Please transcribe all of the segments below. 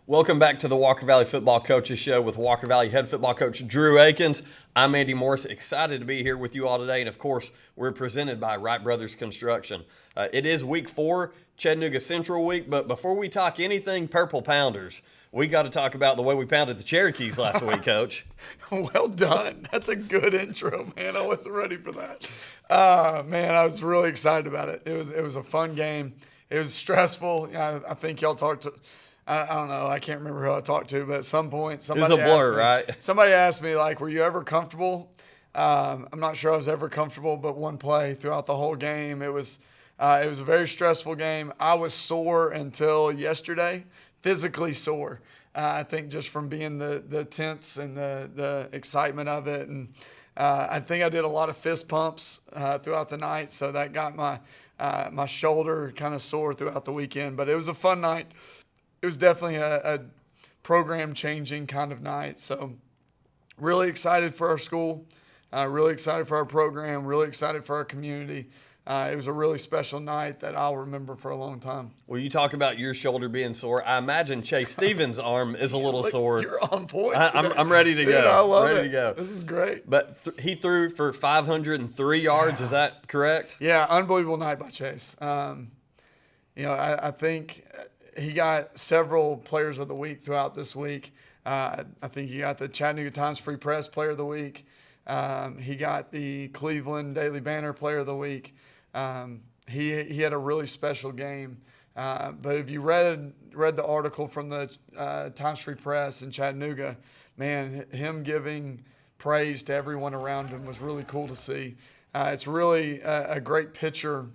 Welcome back to the Walker Valley Football Coaches Show with Walker Valley head football coach Drew Akins. I'm Andy Morris, excited to be here with you all today. And of course, we're presented by Wright Brothers Construction. It is week 4, Chattanooga Central week, but before we talk anything Purple Pounders, we got to talk about the way we pounded the Cherokees last week, Coach. Well done. That's a good intro, man. I wasn't ready for that. Man, I was really excited about it. It was a fun game. It was stressful. I think y'all talked to. I don't know. I can't remember who I talked to, but at some point, somebody It was a blur, right? Somebody asked me, like, were you ever comfortable? I'm not sure I was ever comfortable, but one play throughout the whole game. It was a very stressful game. I was sore until yesterday, physically sore. I think just from being the tense and the excitement of it. And I think I did a lot of fist pumps throughout the night, so that got my shoulder kind of sore throughout the weekend. But it was a fun night. It was definitely a program-changing kind of night. So really excited for our school, really excited for our program, really excited for our community. It was a really special night that I'll remember for a long time. Well, you talk about your shoulder being sore. I imagine Chase Stevens' arm is a little sore. You're on point. I'm ready to go. I love ready it. to go. This is great. But he threw for 503 yards. Is that correct? Yeah, unbelievable night by Chase. I think he got several players of the week throughout this week. I think he got the Chattanooga Times Free Press Player of the Week. He got the Cleveland Daily Banner Player of the Week. He had a really special game. But if you read the article from the Times Free Press in Chattanooga, man, him giving praise to everyone around him was really cool to see. It's really a great picture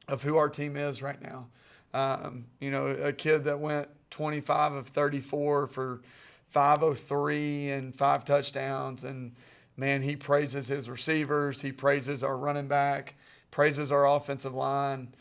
of who our team is right now. A kid that went 25 of 34 for 503 and 5 touchdowns. And, man, he praises his receivers. He praises our running back, praises our offensive line.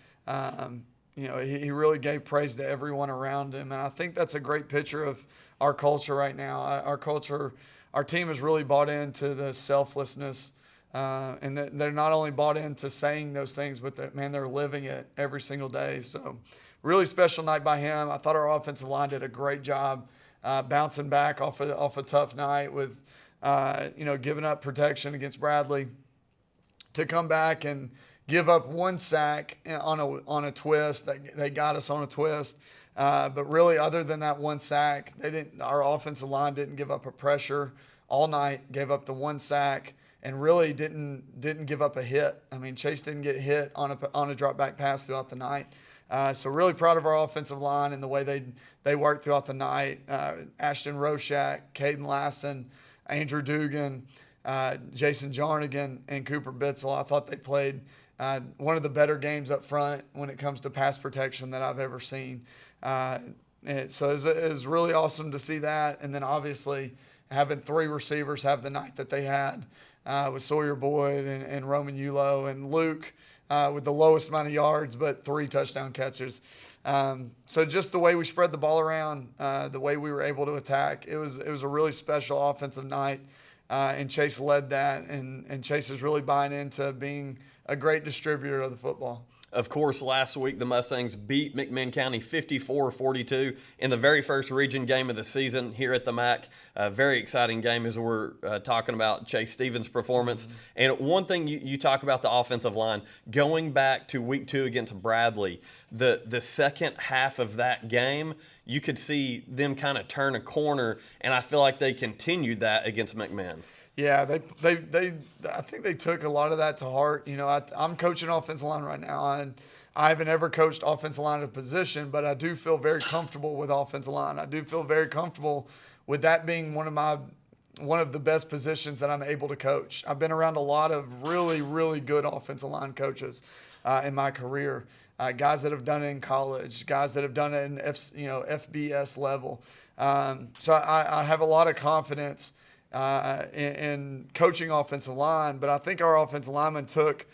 He really gave praise to everyone around him. And I think that's a great picture of our culture right now. Our team has really bought into the selflessness. And they're not only bought into saying those things, but they're living it every single day. So really special night by him. I thought our offensive line did a great job bouncing back off a tough night with, giving up protection against Bradley to come back and give up one sack on a twist. They got us on a twist. But really, other than that one sack, our offensive line didn't give up a pressure all night, gave up the one sack, and really didn't give up a hit. I mean, Chase didn't get hit on a drop back pass throughout the night. So really proud of our offensive line and the way they worked throughout the night. Ashton Roshak, Caden Lassen, Andrew Dugan, Jason Jarnigan, and Cooper Bitzel. I thought they played one of the better games up front when it comes to pass protection that I've ever seen. So it was really awesome to see that. And then obviously having 3 receivers have the night that they had with Sawyer Boyd and Roman Yulo and Luke with the lowest amount of yards, but 3 touchdown catches. So just the way we spread the ball around, the way we were able to attack, it was a really special offensive night. And Chase led that, and Chase is really buying into being a great distributor of the football. Of course, last week the Mustangs beat McMinn County 54-42 in the very first region game of the season here at the MAC. A very exciting game as we're talking about Chase Stevens' performance. Mm-hmm. And one thing you talk about the offensive line, going back to week 2 against Bradley, the second half of that game, you could see them kind of turn a corner, and I feel like they continued that against McMinn. Yeah, I think they took a lot of that to heart. I'm coaching offensive line right now, and I haven't ever coached offensive line at a position, but I do feel very comfortable with offensive line. I do feel very comfortable with that being one of the best positions that I'm able to coach. I've been around a lot of really, really good offensive line coaches in my career. Guys that have done it in college, guys that have done it in FBS level. So I have a lot of confidence in coaching offensive line, but I think our offensive lineman took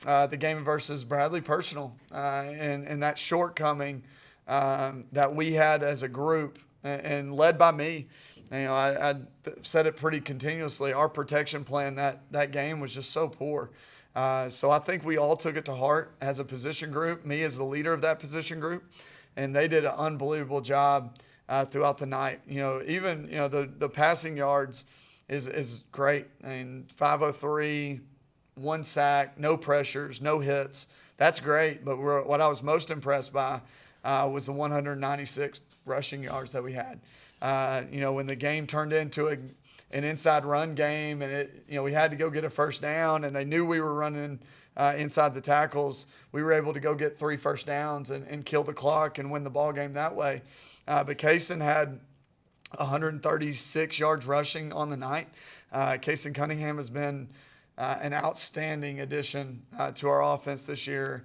the game versus Bradley personal, and that shortcoming that we had as a group, and led by me. I said it pretty continuously. Our protection plan that game was just so poor. So I think we all took it to heart as a position group, me as the leader of that position group, and they did an unbelievable job throughout the night. Even the passing yards is great. I mean, 503, 1 sack, no pressures, no hits. That's great. But what I was most impressed by was the 196 rushing yards that we had. When the game turned into an inside run game, and we had to go get a first down, and they knew we were running inside the tackles, we were able to go get 3 first downs and kill the clock and win the ball game that way. But Kaysen had 136 yards rushing on the night. Kaysen Cunningham has been an outstanding addition to our offense this year.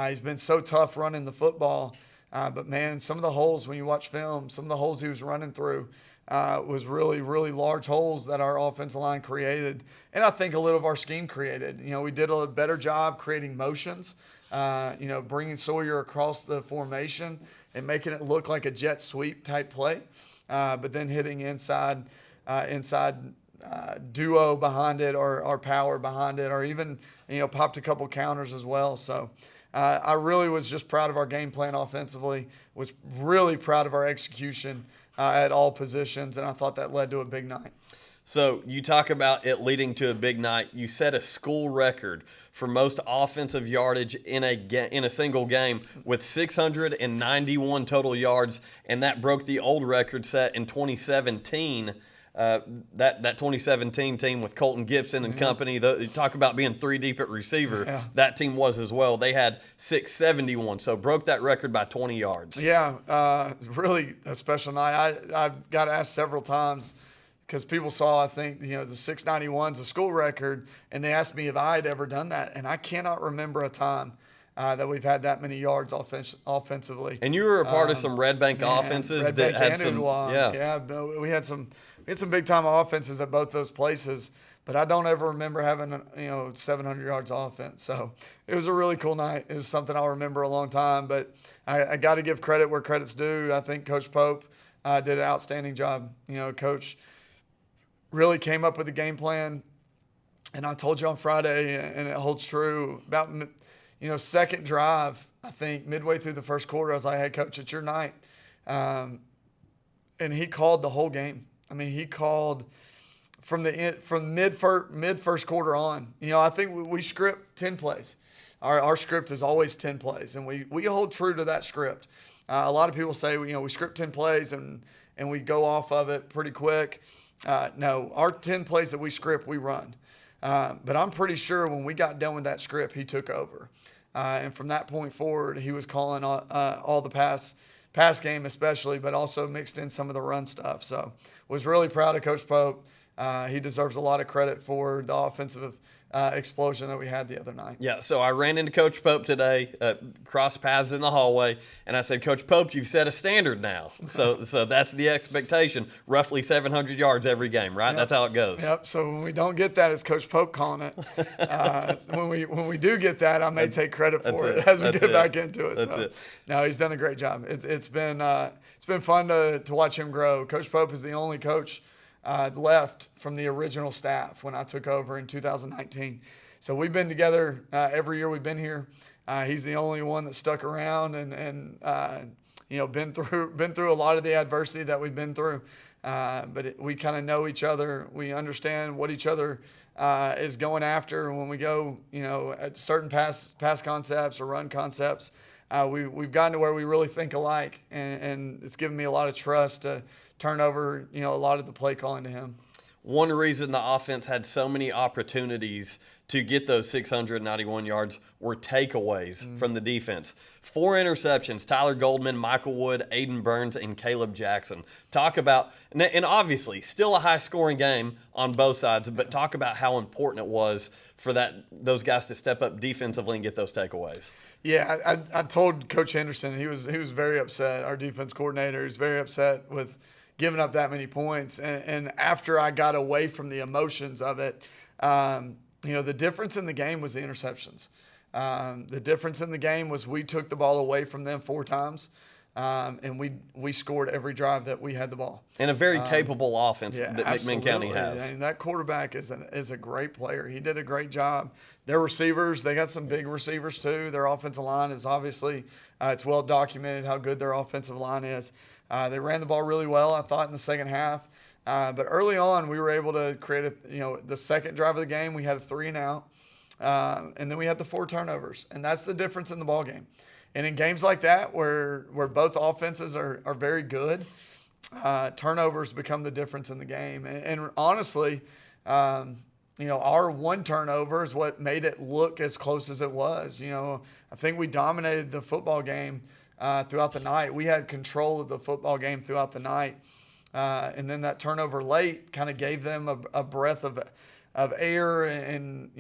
He's been so tough running the football. But, man, some of the holes, when you watch film, some of the holes he was running through was really, really large holes that our offensive line created. And I think a little of our scheme created. We did a better job creating motions, bringing Sawyer across the formation and making it look like a jet sweep type play, but then hitting inside duo behind it or power behind it, or even, popped a couple counters as well. So I really was just proud of our game plan offensively, was really proud of our execution at all positions, and I thought that led to a big night. So you talk about it leading to a big night. You set a school record for most offensive yardage in a single game with 691 total yards, and that broke the old record set in 2017. That 2017 team with Colton Gibson and company, you talk about being 3 deep at receiver. Yeah. That team was as well. They had 671, so broke that record by 20 yards. Yeah, really a special night. I got asked several times because people saw, I think, the 691's a school record, and they asked me if I had ever done that, and I cannot remember a time that we've had that many yards offensively. And you were a part of some Red Bank offenses Red that Bank had and some, Udois. yeah. We had some big time offenses at both those places, but I don't ever remember having 700 yards offense. So it was a really cool night. It was something I'll remember a long time. But I got to give credit where credit's due. I think Coach Pope did an outstanding job. Coach really came up with a game plan, and I told you on Friday, and it holds true, about second drive, I think midway through the first quarter, I was like, "Hey, Coach, it's your night," and he called the whole game. I mean, he called from mid first quarter on. I think we script 10 plays. Our script is always 10 plays, and we hold true to that script. A lot of people say we script 10 plays and we go off of it pretty quick. No, our 10 plays that we script, we run. But I'm pretty sure when we got done with that script, he took over. And from that point forward, he was calling all the pass game especially, but also mixed in some of the run stuff. So was really proud of Coach Pope. He deserves a lot of credit for the offensive explosion that we had the other night. Yeah, so I ran into Coach Pope today, crossed paths in the hallway, and I said, "Coach Pope, you've set a standard now." So that's the expectation, roughly 700 yards every game, right? Yep. That's how it goes. Yep, so when we don't get that, it's Coach Pope calling it. When we do get that, I may take credit for it as we get back into it. That's it. No, he's done a great job. It's been fun to watch him grow. Coach Pope is the only coach left from the original staff when I took over in 2019. So we've been together every year we've been here. He's the only one that stuck around and been through a lot of the adversity that we've been through. But we kind of know each other. We understand what each other is going after when we go, at certain pass concepts or run concepts. We've gotten to where we really think alike, and it's given me a lot of trust to turn over, a lot of the play calling to him. One reason the offense had so many opportunities to get those 691 yards were takeaways from the defense. 4 interceptions, Tyler Goldman, Michael Wood, Aiden Burns, and Caleb Jackson. Talk about, and obviously still a high-scoring game on both sides, but talk about how important it was for those guys to step up defensively and get those takeaways. Yeah, I told Coach Henderson, he was very upset, our defense coordinator. He was very upset with giving up that many points. And after I got away from the emotions of it, the difference in the game was the interceptions. The difference in the game was we took the ball away from them 4 times. and we scored every drive that we had the ball. And a very capable offense Yeah, that McMinn County has. And that quarterback is a great player. He did a great job. Their receivers, they got some big receivers too. Their offensive line is obviously, it's well documented how good their offensive line is. They ran the ball really well, I thought, in the second half. But early on, we were able to create the second drive of the game, we had a 3-and-out. And then we had the 4 turnovers. And that's the difference in the ball game. And in games like that where both offenses are very good, turnovers become the difference in the game. And honestly, our 1 turnover is what made it look as close as it was. I think we dominated the football game throughout the night. We had control of the football game throughout the night. And then that turnover late kind of gave them a breath of air and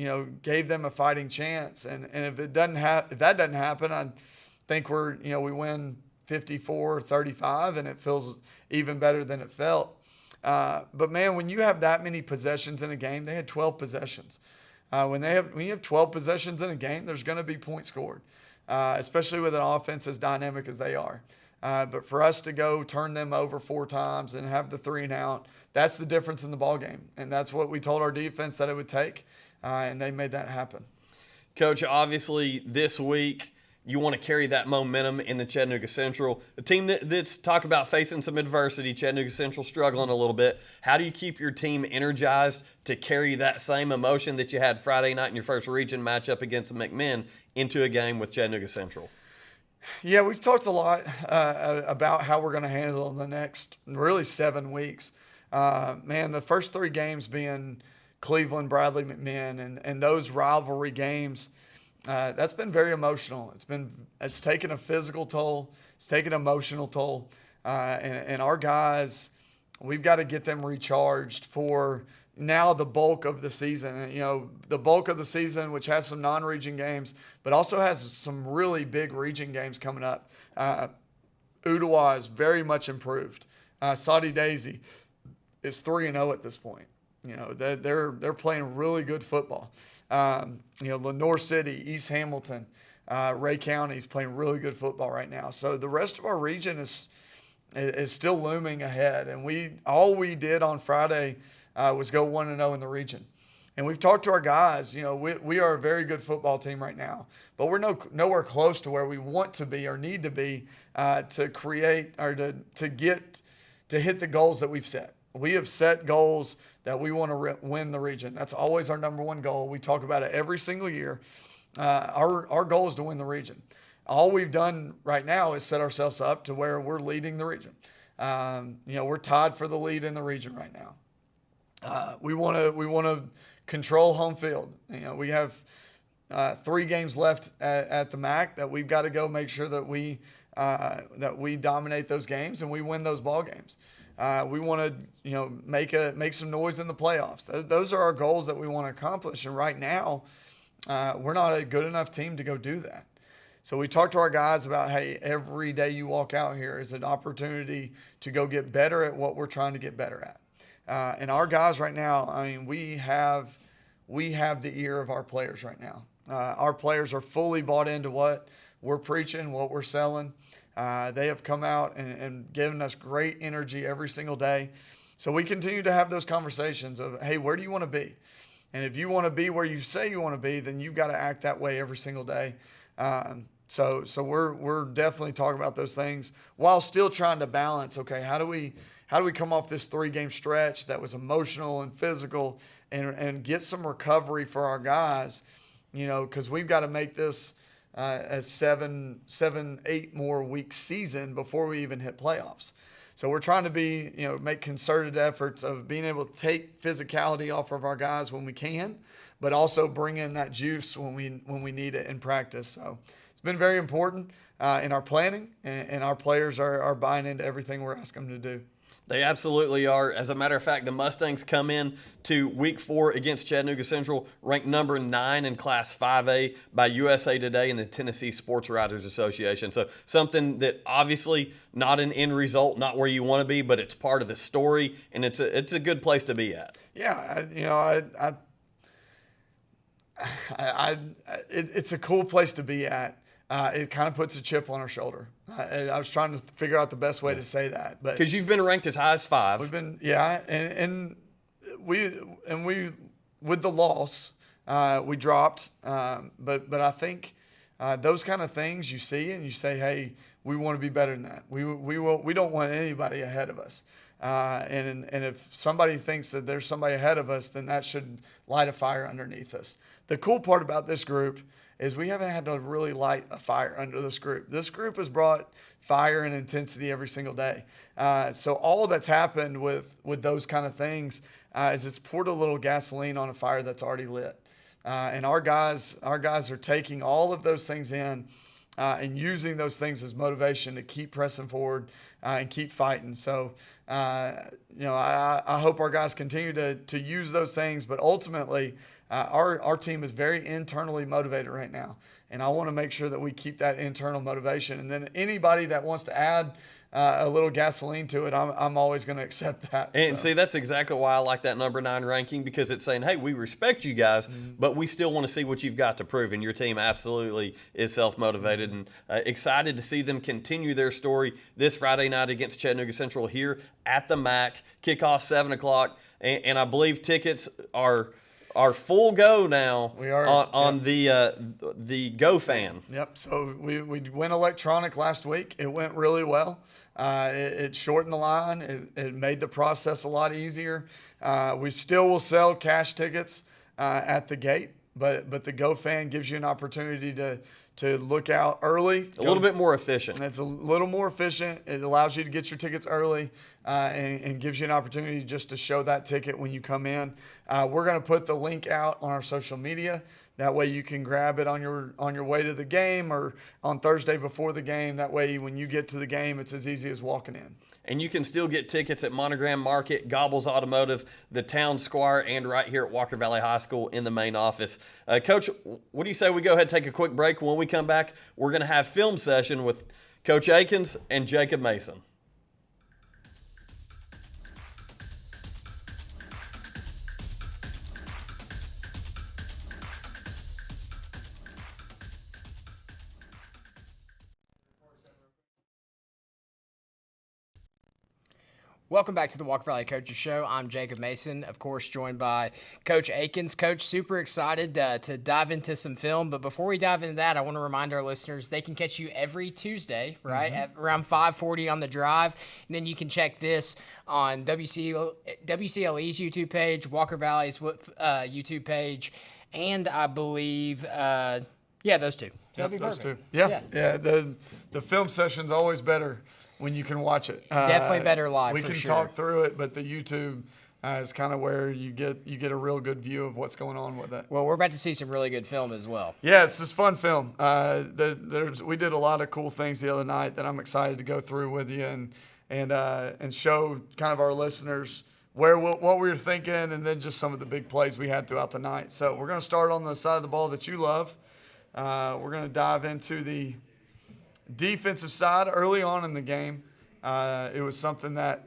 gave them a fighting chance. And if that doesn't happen, I think we win 54-35, and it feels even better than it felt. But man, when you have that many possessions in a game, they had 12 possessions. When you have 12 possessions in a game, there's going to be points scored, especially with an offense as dynamic as they are. But for us to go turn them over 4 times and have the 3-and-out, that's the difference in the ball game. And that's what we told our defense that it would take, and they made that happen. Coach, obviously this week you want to carry that momentum in the Chattanooga Central. A team that's talk about facing some adversity, Chattanooga Central struggling a little bit. How do you keep your team energized to carry that same emotion that you had Friday night in your first region matchup against McMinn into a game with Chattanooga Central? Yeah, we've talked a lot about how we're going to handle the next really 7 weeks. Man, the first 3 games being Cleveland, Bradley, McMinn, and those rivalry games, that's been very emotional. It's taken a physical toll. It's taken an emotional toll. And our guys, we've got to get them recharged for now the bulk of the season. The bulk of the season, which has some non-region games, but also has some really big region games coming up. Ottawa is very much improved. Saudi Daisy is 3-0 at this point. They're playing really good football. Lenore City, East Hamilton, Ray County is playing really good football right now. So the rest of our region is still looming ahead. And all we did on Friday was go 1-0 in the region. And we've talked to our guys. We are a very good football team right now, but we're nowhere close to where we want to be or need to be to create or to hit the goals that we've set. We have set goals that we want to win the region. That's always our number one goal. We talk about it every single year. Our goal is to win the region. All we've done right now is set ourselves up to where we're leading the region. We're tied for the lead in the region right now. We want to control home field. We have 3 games left at the MAC that we've got to go make sure that we dominate those games and we win those ball games. We want to make some noise in the playoffs. Those are our goals that we want to accomplish. And right now, we're not a good enough team to go do that. So we talk to our guys about, hey, every day you walk out here is an opportunity to go get better at what we're trying to get better at. And our guys right now, we have the ear of our players right now. Our players are fully bought into what we're preaching, what we're selling. They have come out and given us great energy every single day. So we continue to have those conversations of, hey, where do you want to be? And if you want to be where you say you want to be, then you've got to act that way every single day. So we're definitely talking about those things while still trying to balance, okay, how do we come off this 3-game stretch that was emotional and physical and get some recovery for our guys, because we've got to make this a 7-8 more week season before we even hit playoffs. So we're trying to make concerted efforts of being able to take physicality off of our guys when we can, but also bring in that juice when we need it in practice. So it's been very important in our planning, and our players are buying into everything we're asking them to do. They absolutely are. As a matter of fact, the Mustangs come in to Week 4 against Chattanooga Central, ranked number 9 in Class 5A by USA Today and the Tennessee Sports Writers Association. So something that obviously not an end result, not where you want to be, but it's part of the story, and it's a good place to be at. Yeah, it's a cool place to be at. it kind of puts a chip on our shoulder. I was trying to figure out the best way to say that, but Because you've been ranked as high as 5. we've been, yeah, and we with the loss, we dropped, but I think those kind of things you see and you say, hey, we want to be better than that. We don't want anybody ahead of us. And if somebody thinks that there's somebody ahead of us, then that should light a fire underneath us. The cool part about this group is we haven't had to really light a fire under this group. This group has brought fire and intensity every single day. So all that's happened with those kind of things is it's poured a little gasoline on a fire that's already lit. And our guys are taking all of those things in and using those things as motivation to keep pressing forward and keep fighting. So, I hope our guys continue to use those things, but ultimately our team is very internally motivated right now. And I want to make sure that we keep that internal motivation. And then anybody that wants to add a little gasoline to it, I'm always going to accept that. And see, that's exactly why I like that number 9 ranking, because it's saying, hey, we respect you guys, but we still want to see what you've got to prove. And your team absolutely is self-motivated and excited to see them continue their story this Friday night against Chattanooga Central here at the MAC. Kickoff 7 o'clock. And I believe tickets are full go now. We are on the Go Fan. Yep. So we went electronic last week. It went really well. It shortened the line. It made the process a lot easier. We still will sell cash tickets at the gate, but the Go Fan gives you an opportunity to look out early. A little bit more efficient. It's a little more efficient. It allows you to get your tickets early and gives you an opportunity just to show that ticket when you come in. We're going to put the link out on our social media. That way you can grab it on your way to the game or on Thursday before the game. That way when you get to the game, it's as easy as walking in. And you can still get tickets at Monogram Market, Gobbles Automotive, the Town Square, and right here at Walker Valley High School in the main office. Coach, what do you say we go ahead and take a quick break? When we come back, we're going to have film session with Coach Akins and Jacob Mason. Welcome back to the Walker Valley Coaches Show. I'm Jacob Mason, of course, joined by Coach Akins. Coach, super excited to dive into some film. But before we dive into that, I want to remind our listeners they can catch you every Tuesday, right, at around 5:40 on The Drive. And then you can check this on WCLE's YouTube page, Walker Valley's YouTube page, and I believe, those two. So that'd be Those perfect. two. Yeah. The film session's always better when you can watch it. Definitely better live, We for can sure. talk through it, but the YouTube is kind of where you get a real good view of what's going on with it. Well, we're about to see some really good film as well. Yeah, it's this fun film. We did a lot of cool things the other night that I'm excited to go through with you and show kind of our listeners what we were thinking, and then just some of the big plays we had throughout the night. So we're going to start on the side of the ball that you love. We're going to dive into the defensive side early on in the game. It was something that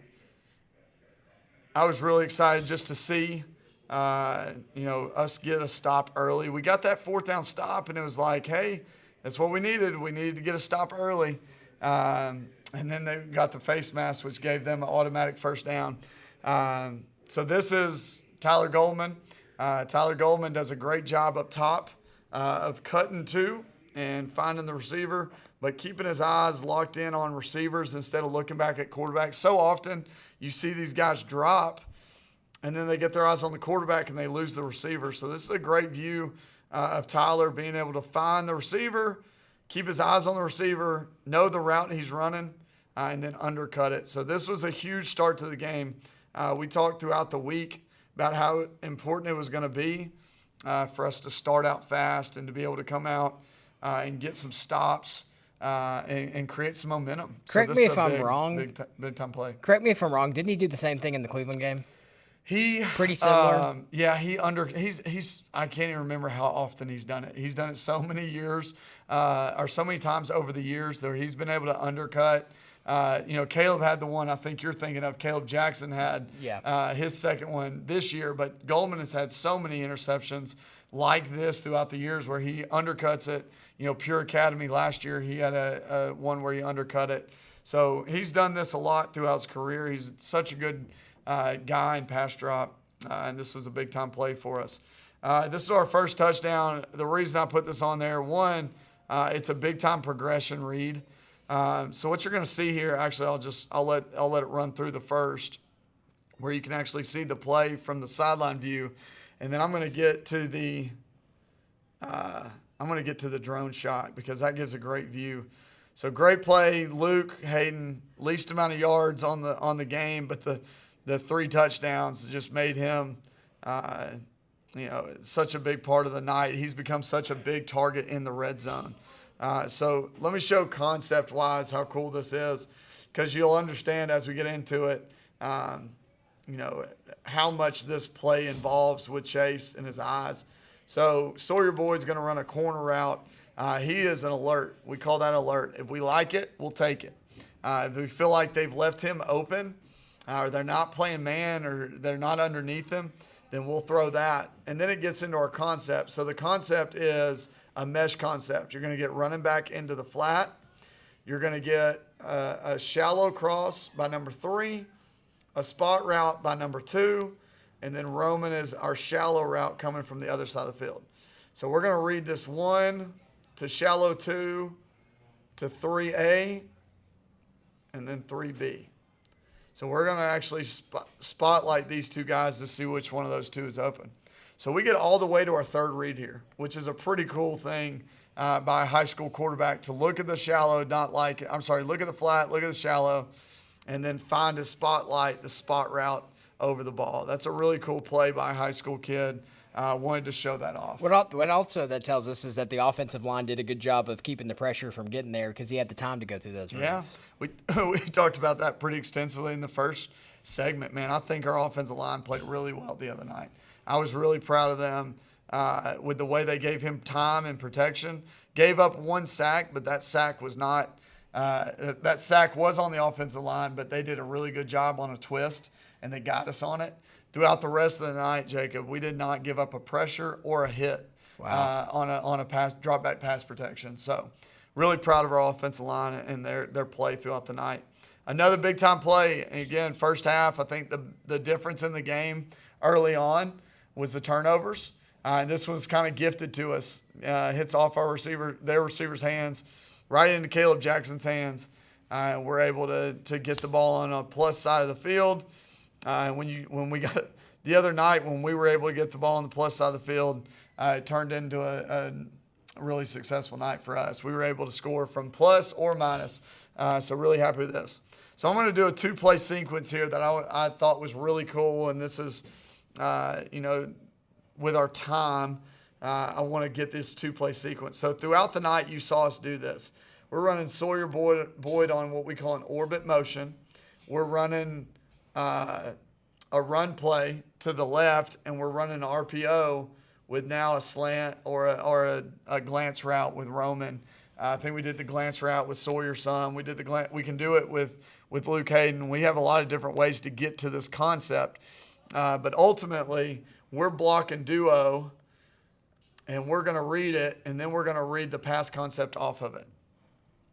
I was really excited just to see, us get a stop early. We got that 4th down stop, and it was like, hey, that's what we needed. We needed to get a stop early. And then they got the face mask, which gave them an automatic 1st down. So this is Tyler Goldman. Tyler Goldman does a great job up top of cutting to and finding the receiver, but keeping his eyes locked in on receivers instead of looking back at quarterbacks. So often you see these guys drop, and then they get their eyes on the quarterback and they lose the receiver. So this is a great view of Tyler being able to find the receiver, keep his eyes on the receiver, know the route he's running, and then undercut it. So this was a huge start to the game. We talked throughout the week about how important it was going to be for us to start out fast and to be able to come out and get some stops and create some momentum. Correct me if I'm wrong. Big time play. Correct me if I'm wrong. Didn't he do the same thing in the Cleveland game? He Pretty similar. He's I can't even remember how often he's done it. He's done it so many years, or so many times over the years that he's been able to undercut. Caleb had the one I think you're thinking of. Caleb Jackson had his second one this year, but Goldman has had so many interceptions like this throughout the years where he undercuts it, Pure Academy last year, he had a one where he undercut it. So he's done this a lot throughout his career. He's such a good guy in pass drop, and this was a big-time play for us. This is our first touchdown. The reason I put this on there, one, it's a big-time progression read. So what you're going to see here, actually, I'll let it run through the first, where you can actually see the play from the sideline view, and then I'm going to get to the drone shot because that gives a great view. So great play, Luke Hayden, least amount of yards on the game, but the 3 touchdowns just made him, such a big part of the night. He's become such a big target in the red zone. So let me show concept-wise how cool this is, because you'll understand as we get into it, how much this play involves with Chase and his eyes. So Sawyer Boyd's going to run a corner route. He is an alert. We call that alert. If we like it, we'll take it. If we feel like they've left him open, or they're not playing man, or they're not underneath him, then we'll throw that. And then it gets into our concept. So the concept is a mesh concept. You're going to get running back into the flat. You're going to get a shallow cross by number 3, a spot route by number 2, and then Roman is our shallow route coming from the other side of the field. So we're going to read this 1 to shallow 2 to 3A and then 3B. So we're going to actually spotlight these 2 guys to see which one of those 2 is open. So we get all the way to our 3rd read here, which is a pretty cool thing by a high school quarterback to look at the shallow, look at the flat, look at the shallow, and then find a spotlight, the spot route over the ball. That's a really cool play by a high school kid. Wanted to show that off. What also that tells us is that the offensive line did a good job of keeping the pressure from getting there because he had the time to go through those reads. Yeah, we talked about that pretty extensively in the first segment. Man, I think our offensive line played really well the other night. I was really proud of them with the way they gave him time and protection. Gave up 1 sack, but that sack was not that sack was on the offensive line, but they did a really good job on a twist, and they got us on it. Throughout the rest of the night, Jacob, we did not give up a pressure or a hit on a pass, drop back pass protection. So really proud of our offensive line and their play throughout the night. Another big time play, and again, first half, I think the difference in the game early on was the turnovers. This was kind of gifted to us. Hits off their receiver's hands, right into Caleb Jackson's hands. We're able to get the ball on a plus side of the field. When we got the other night, when we were able to get the ball on the plus side of the field, it turned into a really successful night for us. We were able to score from plus or minus, so really happy with this. So I'm going to do a 2-play sequence here that I thought was really cool, and this is, with our time, I want to get this 2-play sequence. So throughout the night, you saw us do this. We're running Sawyer Boyd on what we call an orbit motion. We're running a run play to the left, and we're running an RPO with now a slant or a glance route with Roman. I think we did the glance route with Sawyer's son. We can do it with Luke Hayden. We have a lot of different ways to get to this concept, but ultimately we're blocking duo, and we're going to read it, and then we're going to read the pass concept off of it.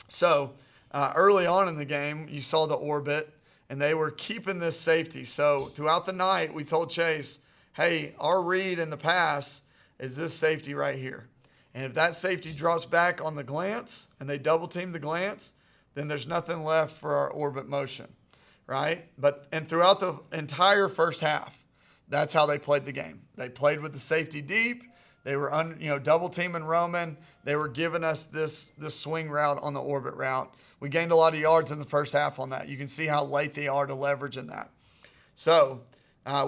So early on in the game, you saw the orbit, and they were keeping this safety. So throughout the night, we told Chase, hey, our read in the pass is this safety right here. And if that safety drops back on the glance and they double team the glance, then there's nothing left for our orbit motion, right? And throughout the entire first half, that's how they played the game. They played with the safety deep. They were double teaming Roman. They were giving us this swing route on the orbit route. We gained a lot of yards in the first half on that. You can see how late they are to leverage in that. So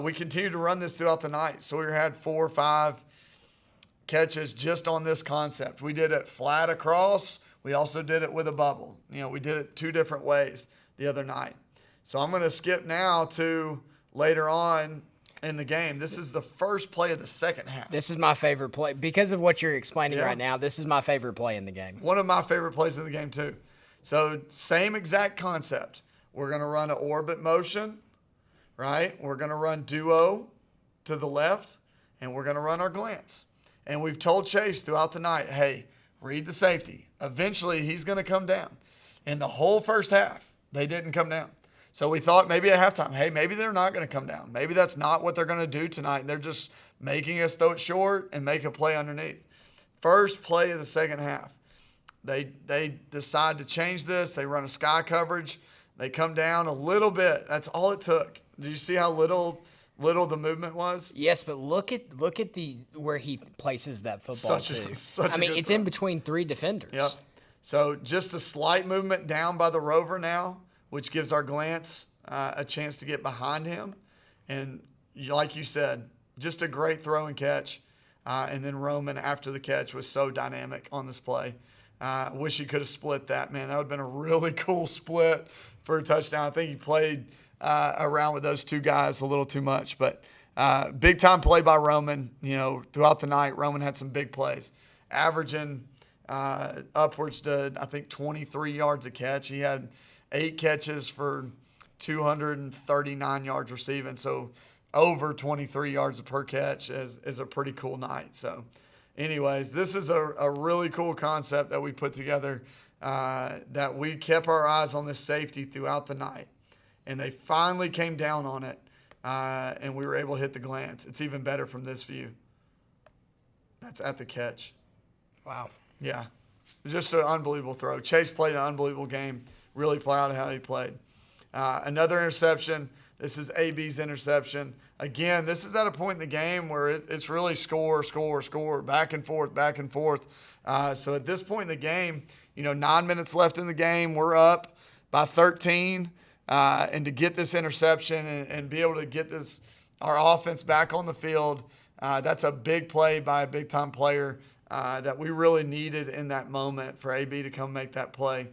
we continued to run this throughout the night. Sawyer had 4 or 5 catches just on this concept. We did it flat across. We also did it with a bubble. We did it 2 different ways the other night. So I'm going to skip now to later on in the game. This is the first play of the second half. This is my favorite play. Because of what you're explaining right now, this is my favorite play in the game. One of my favorite plays in the game, too. So same exact concept. We're going to run an orbit motion, right? We're going to run duo to the left, and we're going to run our glance. And we've told Chase throughout the night, hey, read the safety. Eventually, he's going to come down. In the whole first half, they didn't come down. So we thought maybe at halftime, hey, maybe they're not going to come down. Maybe that's not what they're going to do tonight. And they're just making us throw it short and make a play underneath. First play of the second half, they decide to change this. They run a sky coverage. They come down a little bit. That's all it took. Did you see how little the movement was? Yes, but look at the where he places that football too. Such I mean, a good it's throw. in between three defenders. Yep. So just a slight movement down by the rover now, which gives our glance a chance to get behind him. And like you said, just a great throw and catch. And then Roman, after the catch, was so dynamic on this play. Wish he could have split that, man. That would have been a really cool split for a touchdown. I think he played around with those two guys a little too much. But big-time play by Roman. You know, throughout the night, Roman had some big plays, averaging upwards to, I think, 23 yards a catch. He had 8 catches for 239 yards receiving. So over 23 yards per catch is a pretty cool night. So anyways, this is a really cool concept that we put together, that we kept our eyes on this safety throughout the night. And they finally came down on it, and we were able to hit the glance. It's even better from this view. That's at the catch. Wow. Yeah. Just an unbelievable throw. Chase played an unbelievable game. Really proud of how he played. Another interception. This is AB's interception. Again, this is at a point in the game where it's really score, back and forth. So at this point in the game, 9 minutes left in the game, we're up by 13. And to get this interception and be able to get our offense back on the field, that's a big play by a big-time player that we really needed in that moment for AB to come make that play.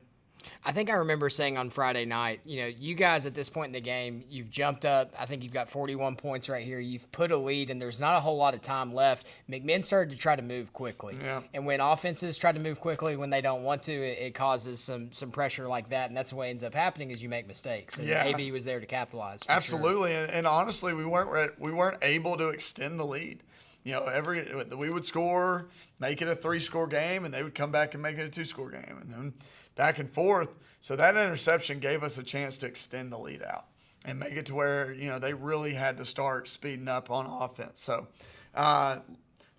I think I remember saying on Friday night, you guys at this point in the game, you've jumped up. I think you've got 41 points right here. You've put a lead, and there's not a whole lot of time left. McMinn started to try to move quickly. Yeah. And when offenses try to move quickly when they don't want to, it causes some pressure like that, and that's what ends up happening is you make mistakes. And Yeah. AB was there to capitalize. Absolutely. Sure. And honestly, we weren't able to extend the lead. We would score, make it a 3-score game, and they would come back and make it a 2-score game, and then back and forth. So that interception gave us a chance to extend the lead out and make it to where, they really had to start speeding up on offense. So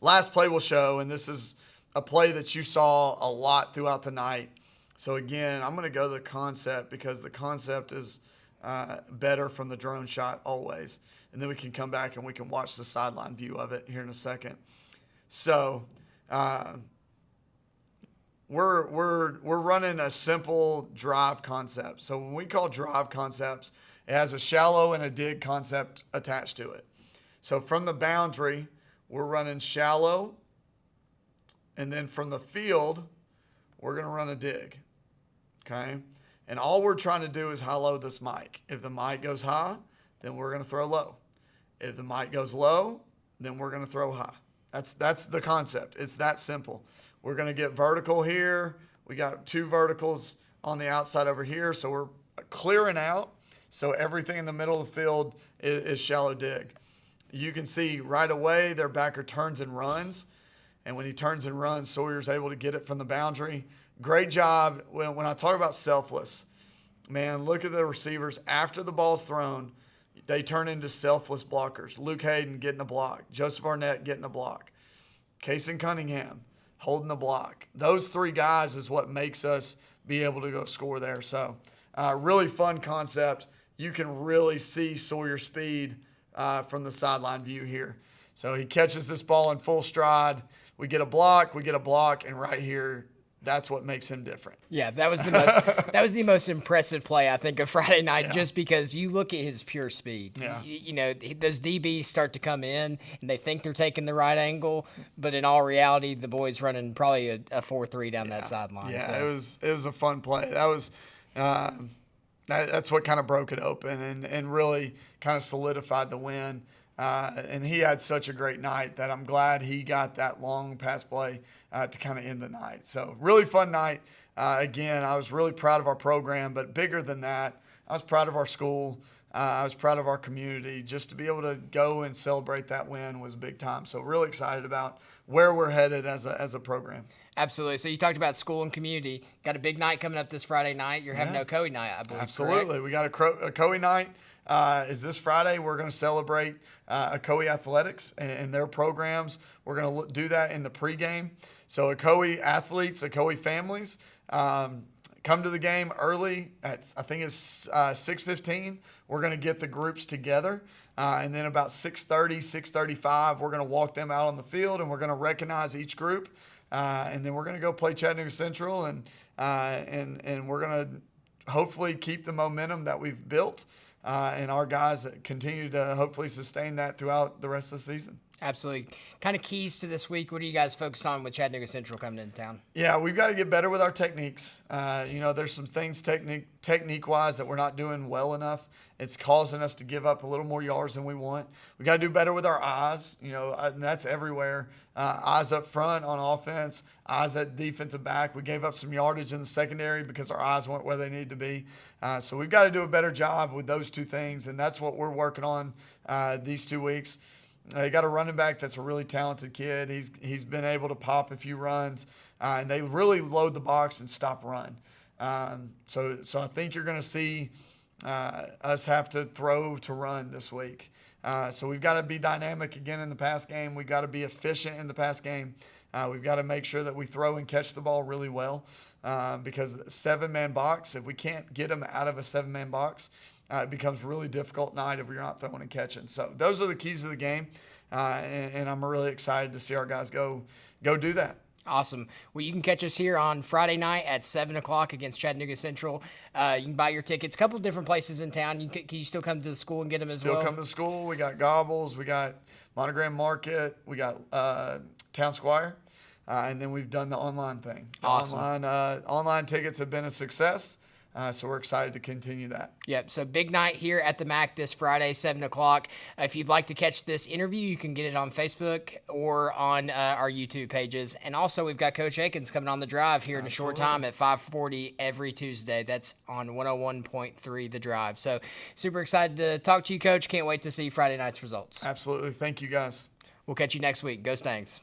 last play we'll show, and this is a play that you saw a lot throughout the night. So again, I'm going to go to the concept because the concept is better from the drone shot always. And then we can come back and we can watch the sideline view of it here in a second. So we're running a simple drive concept. So when we call drive concepts, it has a shallow and a dig concept attached to it. So from the boundary, we're running shallow, and then from the field, we're going to run a dig. Okay? And all we're trying to do is high-low this mic. If the mic goes high, then we're going to throw low. If the mic goes low, then we're going to throw high. That's the concept. It's that simple. We're going to get vertical here. We got 2 verticals on the outside over here, so we're clearing out. So everything in the middle of the field is shallow dig. You can see right away their backer turns and runs. And when he turns and runs, Sawyer's able to get it from the boundary. Great job. When I talk about selfless, man, look at the receivers. After the ball's thrown, they turn into selfless blockers. Luke Hayden getting a block. Joseph Arnett getting a block. Kason Cunningham holding the block. Those 3 guys is what makes us be able to go score there. So really fun concept. You can really see Sawyer's speed from the sideline view here. So he catches this ball in full stride. We get a block, and right here, that's what makes him different. Yeah, that was the most impressive play I think of Friday night, just because you look at his pure speed. Yeah. Those DBs start to come in and they think they're taking the right angle, but in all reality, the boy's running probably a 4.3 down that sideline. Yeah, so. it was a fun play. That was that's what kind of broke it open and really kind of solidified the win. And he had such a great night that I'm glad he got that long pass play to kind of end the night. So really fun night. Again, I was really proud of our program, but bigger than that, I was proud of our school. I was proud of our community. Just to be able to go and celebrate that win was big time. So really excited about where we're headed as a program. Absolutely. So you talked about school and community. Got a big night coming up this Friday night. You're having Ocoee night, I believe. Absolutely. Correct? We got a Ocoee night. Is this Friday. We're going to celebrate Ocoee Athletics and their programs. We're going to do that in the pregame. So Ocoee athletes, Ocoee families, come to the game early at, I think it's 6:15. We're going to get the groups together. And then about 6:30, 6:35, we're going to walk them out on the field, and we're going to recognize each group. And then we're going to go play Chattanooga Central, and we're going to hopefully keep the momentum that we've built. And our guys continue to hopefully sustain that throughout the rest of the season. Absolutely. Kind of keys to this week. What do you guys focus on with Chattanooga Central coming into town? Yeah, we've got to get better with our techniques. There's some things technique-wise that we're not doing well enough. It's causing us to give up a little more yards than we want. We got to do better with our eyes. And that's everywhere. Eyes up front on offense, eyes at defensive back. We gave up some yardage in the secondary because our eyes weren't where they need to be. So we've got to do a better job with those two things, and that's what we're working on these 2 weeks. They got a running back that's a really talented kid. He's been able to pop a few runs, and they really load the box and stop run. So I think you're going to see us have to throw to run this week. So we've got to be dynamic again in the pass game. We've got to be efficient in the pass game. We've got to make sure that we throw and catch the ball really well because 7-man box, if we can't get them out of a 7-man box, it becomes really difficult night if you're not throwing and catching. So those are the keys of the game, and I'm really excited to see our guys go do that. Awesome. Well, you can catch us here on Friday night at 7 o'clock against Chattanooga Central. You can buy your tickets a couple different places in town. Can you still come to the school and get them as well? Still come to school. We got Gobbles. We got Monogram Market. We got Town Squire. And then we've done the online thing. Awesome. Online tickets have been a success. So we're excited to continue that. Yep. So big night here at the MAC this Friday, 7 o'clock. If you'd like to catch this interview, you can get it on Facebook or on our YouTube pages. And also, we've got Coach Akins coming on the drive here in a short time at 5:40 every Tuesday. That's on 101.3 The Drive. So super excited to talk to you, Coach. Can't wait to see Friday night's results. Absolutely. Thank you, guys. We'll catch you next week. Go Stangs.